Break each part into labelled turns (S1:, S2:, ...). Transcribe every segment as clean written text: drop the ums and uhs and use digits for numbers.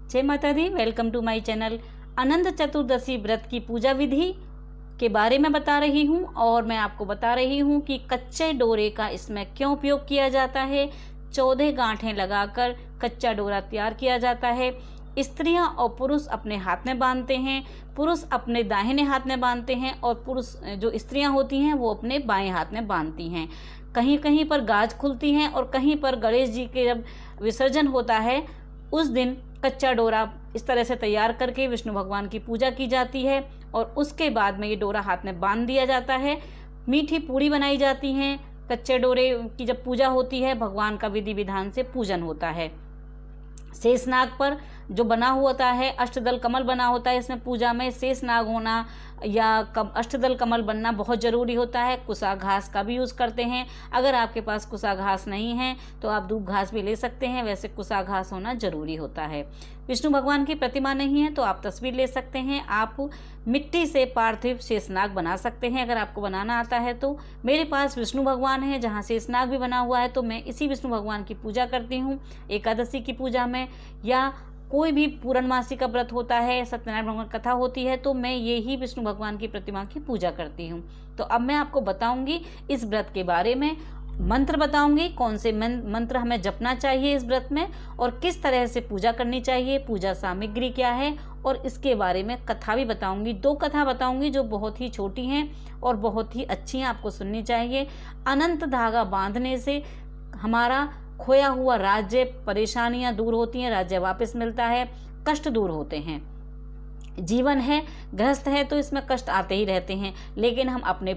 S1: जय Mata Di. Welcome to my channel. Anant Chaturdashi व्रत की पूजा विधि के बारे में बता रही हूँ और मैं आपको बता रही हूँ कि कच्चे डोरे का इसमें क्यों उपयोग किया जाता है। 14 गांठें लगाकर कच्चा डोरा तैयार किया जाता है। स्त्रियां और पुरुष अपने हाथ में बांधते हैं, पुरुष अपने दाहिने हाथ में बांधते हैं और पुरुष जो स्त्रियां होती हैं वो अपने बाएं हाथ में बांधती हैं। कहीं कहीं पर गाज खुलती हैं और कहीं पर गणेश जी के जब विसर्जन होता है उस दिन कच्चा डोरा इस तरह से तैयार करके विष्णु भगवान की पूजा की जाती है और उसके बाद में ये डोरा हाथ में बांध दिया जाता है। मीठी पूड़ी बनाई जाती हैं। कच्चे डोरे की जब पूजा होती है भगवान का विधि विधान से पूजन होता है। शेषनाग पर जो बना होता है अष्टदल कमल बना होता है, इसमें पूजा में शेषनाग होना या अष्टदल कमल बनना बहुत ज़रूरी होता है। कुसा घास का भी यूज़ करते हैं। अगर आपके पास कुसा घास नहीं है तो आप दूब घास भी ले सकते हैं, वैसे कुसा घास होना ज़रूरी होता है। विष्णु भगवान की प्रतिमा नहीं है तो आप तस्वीर ले सकते हैं। आप मिट्टी से पार्थिव शेषनाग बना सकते हैं अगर आपको बनाना आता है तो। मेरे पास विष्णु भगवान है जहाँ शेषनाग भी बना हुआ है तो मैं इसी विष्णु भगवान की पूजा करती हूँ। एकादशी की पूजा में या कोई भी पूर्णमासी का व्रत होता है, सत्यनारायण भगवान कथा होती है तो मैं ये ही विष्णु भगवान की प्रतिमा की पूजा करती हूँ। तो अब मैं आपको बताऊंगी इस व्रत के बारे में, मंत्र बताऊंगी कौन से मंत्र हमें जपना चाहिए इस व्रत में और किस तरह से पूजा करनी चाहिए, पूजा सामग्री क्या है और इसके बारे में कथा भी बताऊंगी। 2 कथा बताऊंगी जो बहुत ही छोटी हैं और बहुत ही अच्छी हैं, आपको सुननी चाहिए। अनंत धागा बांधने से हमारा खोया हुआ राज्य, परेशानियां दूर होती हैं, राज्य वापस मिलता है, कष्ट दूर होते हैं। जीवन है, गृहस्थ है तो इसमें कष्ट आते ही रहते हैं, लेकिन हम अपने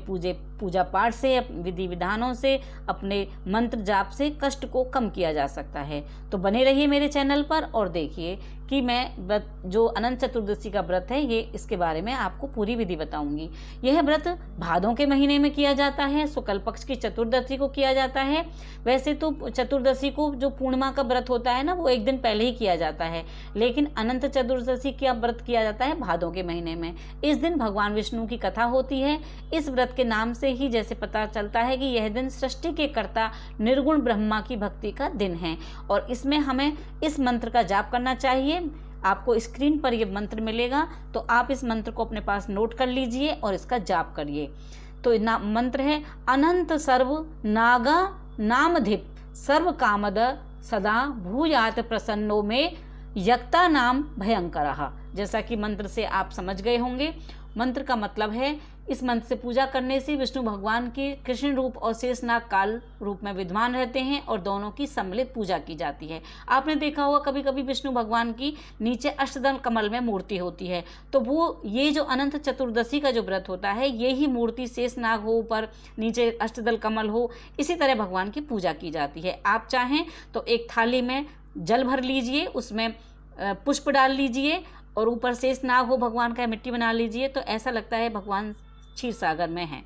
S1: पूजा पाठ से, विधि विधानों से, अपने मंत्र जाप से कष्ट को कम किया जा सकता है। तो बने रहिए मेरे चैनल पर और देखिए कि मैं जो अनंत चतुर्दशी का व्रत है ये इसके बारे में आपको पूरी विधि बताऊंगी। यह व्रत भादों के महीने में किया जाता है, शुक्ल पक्ष की चतुर्दशी को किया जाता है। वैसे तो चतुर्दशी को जो पूर्णिमा का व्रत होता है ना वो एक दिन पहले ही किया जाता है, लेकिन अनंत चतुर्दशी का व्रत किया जाता है भादों के महीने में। इस दिन भगवान विष्णु की कथा होती है। इस व्रत के नाम से ही जैसे पता चलता है कि यह दिन सृष्टि के कर्ता निर्गुण ब्रह्मा की भक्ति का दिन है और इसमें हमें इस मंत्र का जाप करना चाहिए। आपको स्क्रीन पर यह मंत्र मिलेगा तो आप इस मंत्र को अपने पास नोट कर लीजिए और इसका जाप करिए। तो मंत्र है अनंत सर्व नागा नामधिप सर्व कामद सदा भूयात प्रसन्नो में यक्ता नाम भयंकर। जैसा कि मंत्र से आप समझ गए होंगे, मंत्र का मतलब है इस मंत्र से पूजा करने से विष्णु भगवान के कृष्ण रूप और शेषनाग काल रूप में विद्यमान रहते हैं और दोनों की सम्मिलित पूजा की जाती है। आपने देखा होगा कभी कभी विष्णु भगवान की नीचे अष्टदल कमल में मूर्ति होती है, तो वो ये जो अनंत चतुर्दशी का जो व्रत होता है यही मूर्ति शेषनाग हो, ऊपर नीचे अष्टदल कमल हो, इसी तरह भगवान की पूजा की जाती है। आप चाहें तो एक थाली में जल भर लीजिए, उसमें पुष्प डाल लीजिए और ऊपर शेषनाग हो भगवान का, मिट्टी बना लीजिए तो ऐसा लगता है भगवान क्षीर सागर में हैं।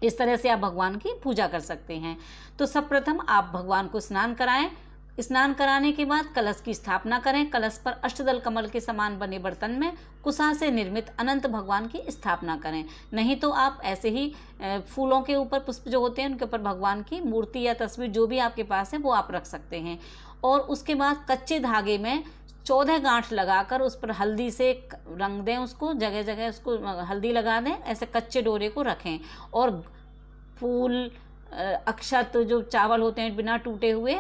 S1: इस तरह से आप भगवान की पूजा कर सकते हैं। तो सर्वप्रथम आप भगवान को स्नान कराएं। स्नान कराने के बाद कलश की स्थापना करें। कलश पर अष्टदल कमल के समान बने बर्तन में कुसा से निर्मित अनंत भगवान की स्थापना करें। नहीं तो आप ऐसे ही फूलों के ऊपर, पुष्प जो होते हैं उनके ऊपर भगवान की मूर्ति या तस्वीर जो भी आपके पास है वो आप रख सकते हैं। और उसके बाद कच्चे धागे में 14 गांठ लगाकर उस पर हल्दी से रंग दें, उसको जगह जगह उसको हल्दी लगा दें। ऐसे कच्चे डोरे को रखें और फूल, अक्षत जो चावल होते हैं बिना टूटे हुए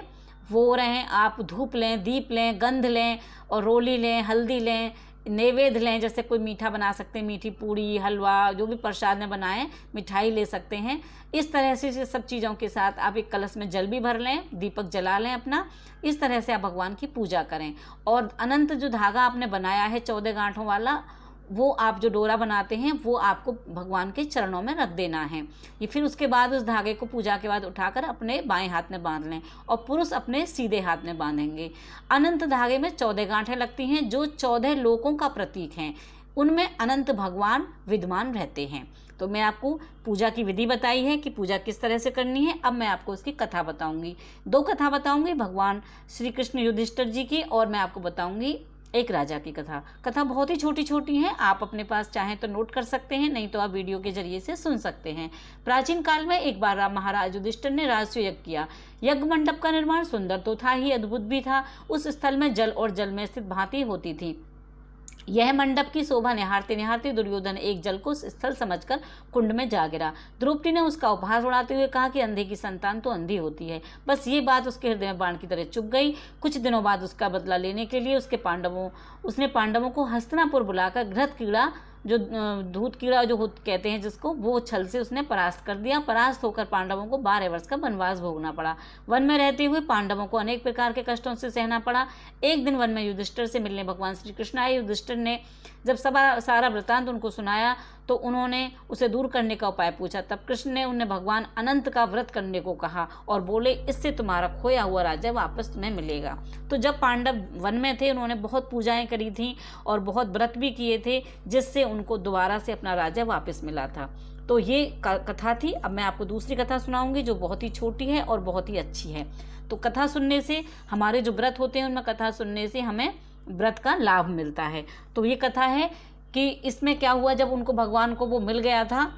S1: वो रहें। आप धूप लें, दीप लें, गंध लें और रोली लें, हल्दी लें, नैवेद्य लें। जैसे कोई मीठा बना सकते हैं, मीठी पूड़ी, हलवा, जो भी प्रसाद में बनाएं, मिठाई ले सकते हैं। इस तरह से सब चीज़ों के साथ आप एक कलश में जल भी भर लें, दीपक जला लें अपना। इस तरह से आप भगवान की पूजा करें और अनंत जो धागा आपने बनाया है 14 गांठों वाला, वो आप जो डोरा बनाते हैं वो आपको भगवान के चरणों में रख देना है। ये फिर उसके बाद उस धागे को पूजा के बाद उठाकर अपने बाएं हाथ में बांध लें और पुरुष अपने सीधे हाथ में बांधेंगे। अनंत धागे में 14 गांठें लगती हैं जो 14 लोकों का प्रतीक हैं, उनमें अनंत भगवान विद्यमान रहते हैं। तो मैं आपको पूजा की विधि बताई है कि पूजा किस तरह से करनी है। अब मैं आपको उसकी कथा बताऊंगी। 2 कथा बताऊंगी, भगवान श्री कृष्ण युधिष्ठिर जी की, और मैं आपको बताऊंगी एक राजा की कथा। कथा बहुत ही छोटी छोटी है, आप अपने पास चाहें तो नोट कर सकते हैं, नहीं तो आप वीडियो के जरिए से सुन सकते हैं। प्राचीन काल में एक बार महाराज युधिष्ठिर ने राजसूय यज्ञ किया। यज्ञ मंडप का निर्माण सुंदर तो था ही, अद्भुत भी था। उस स्थल में जल और जल में स्थित भांति होती थी। यह मंडप की शोभा निहारते निहारते दुर्योधन एक जल को स्थल समझकर कुंड में जा गिरा। द्रौपदी ने उसका उपहास उड़ाते हुए कहा कि अंधे की संतान तो अंधी होती है। बस ये बात उसके हृदय में बाण की तरह चुभ गई। कुछ दिनों बाद उसका बदला लेने के लिए उसने पांडवों को हस्तिनापुर बुलाकर घृत कीड़ा, जो दूध कीड़ा जो कहते हैं जिसको, वो छल से उसने परास्त कर दिया। परास्त होकर पांडवों को 12 वर्ष का वनवास भोगना पड़ा। वन में रहते हुए पांडवों को अनेक प्रकार के कष्टों से सहना पड़ा। एक दिन वन में युधिष्ठिर से मिलने भगवान श्री कृष्ण आए। युधिष्ठिर ने जब सारा वृत्तांत उनको सुनाया तो उन्होंने उसे दूर करने का उपाय पूछा। तब कृष्ण ने उन्हें भगवान अनंत का व्रत करने को कहा और बोले, इससे तुम्हारा खोया हुआ राज्य वापस तुम्हें मिलेगा। तो जब पांडव वन में थे, उन्होंने बहुत पूजाएं करी थी और बहुत व्रत भी किए थे, जिससे उनको दोबारा से अपना राज्य वापस मिला था। तो ये कथा थी। अब मैं आपको दूसरी कथा सुनाऊंगी जो बहुत ही छोटी है और बहुत ही अच्छी है। तो कथा सुनने से, हमारे जो व्रत होते हैं उनमें कथा सुनने से हमें व्रत का लाभ मिलता है। तो ये कथा है कि इसमें क्या हुआ, जब उनको भगवान को वो मिल गया था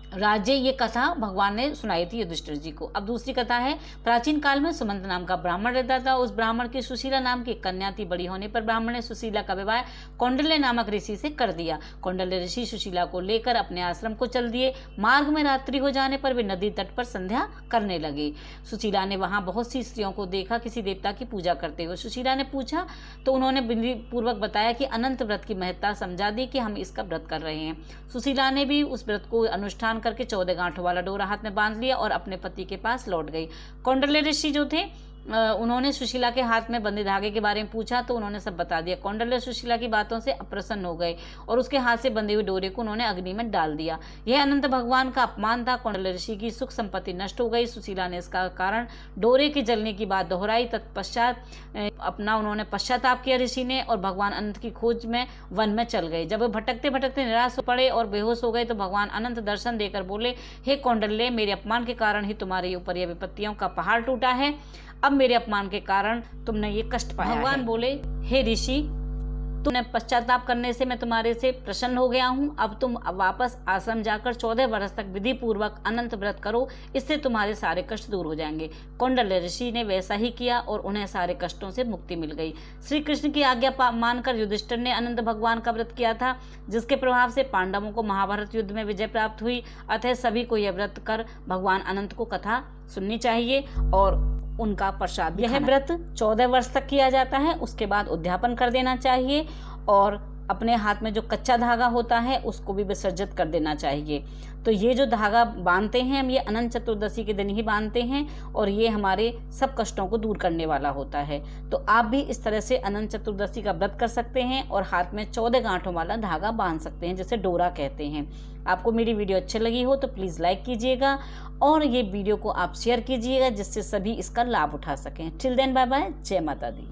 S1: राज्य, ये कथा भगवान ने सुनाई थी युधिष्ठिर जी को। अब दूसरी कथा है। प्राचीन काल में सुमंत नाम का ब्राह्मण रहता था। उस ब्राह्मण की सुशीला नाम की कन्या थी। बड़ी होने पर ब्राह्मण ने सुशीला का विवाह कौंडल्य नामक ऋषि से कर दिया। कौंडल्य ऋषि सुशीला को लेकर अपने आश्रम को चल दिए। मार्ग में रात्रि हो जाने पर वे नदी तट पर संध्या करने लगे। सुशीला ने वहां बहुत सी स्त्रियों को देखा किसी देवता की पूजा करते हुए। सुशीला ने पूछा तो उन्होंने विधि पूर्वक बताया कि अनंत व्रत की महत्ता समझा दी कि हम इसका व्रत कर रहे हैं। सुशीला ने भी उस व्रत को अनुष्ठान करके 14 गांठों वाला डोरा हाथ में बांध लिया और अपने पति के पास लौट गई। कौंडल्य ऋषि जो थे, उन्होंने सुशीला के हाथ में बंधे धागे के बारे में पूछा तो उन्होंने सब बता दिया। कौंडल्य सुशीला की बातों से अप्रसन्न हो गए और उसके हाथ से बंधे हुए डोरे को उन्होंने अग्नि में डाल दिया। यह अनंत भगवान का अपमान था। कौंडल्य ऋषि की सुख संपत्ति नष्ट हो गई। सुशीला ने इसका कारण डोरे के जलने की बात दोहराई। तत्पश्चात अपना उन्होंने पश्चाताप किया ऋषि ने, और भगवान अनंत की खोज में वन में चल गए। जब वे भटकते भटकते निराश हो पड़े और बेहोश हो गए तो भगवान अनंत दर्शन देकर बोले, हे कौंडल्य, मेरे अपमान के कारण ही तुम्हारे ऊपर यह विपत्तियों का पहाड़ टूटा है। अब मेरे अपमान के कारण तुमने ये कष्ट पाया। भगवान बोले, हे ऋषि, तुमने पश्चाताप करने से मैं तुम्हारे से प्रसन्न हो गया हूँ। अब तुम वापस आश्रम जाकर 14 वर्ष तक विधि पूर्वक अनंत व्रत करो, इससे तुम्हारे सारे कष्ट दूर हो जाएंगे। कौंडल्य ऋषि ने वैसा ही किया और उन्हें सारे कष्टों से मुक्ति मिल गई। श्री कृष्ण की आज्ञा मानकर युधिष्ठिर ने अनंत भगवान का व्रत किया था, जिसके प्रभाव से पांडवों को महाभारत युद्ध में विजय प्राप्त हुई। अतः सभी को यह व्रत कर भगवान अनंत को कथा सुननी चाहिए और उनका प्रसाद। यह व्रत 14 वर्ष तक किया जाता है, उसके बाद उद्यापन कर देना चाहिए और अपने हाथ में जो कच्चा धागा होता है उसको भी विसर्जित कर देना चाहिए। तो ये जो धागा बांधते हैं हम, ये अनंत चतुर्दशी के दिन ही बांधते हैं और ये हमारे सब कष्टों को दूर करने वाला होता है। तो आप भी इस तरह से अनंत चतुर्दशी का व्रत कर सकते हैं और हाथ में 14 गांठों वाला धागा बांध सकते हैं, जिसे डोरा कहते हैं। आपको मेरी वीडियो अच्छी लगी हो तो प्लीज़ लाइक कीजिएगा और ये वीडियो को आप शेयर कीजिएगा, जिससे सभी इसका लाभ उठा सकें। टिल देन, बाय बाय, जय माता दी।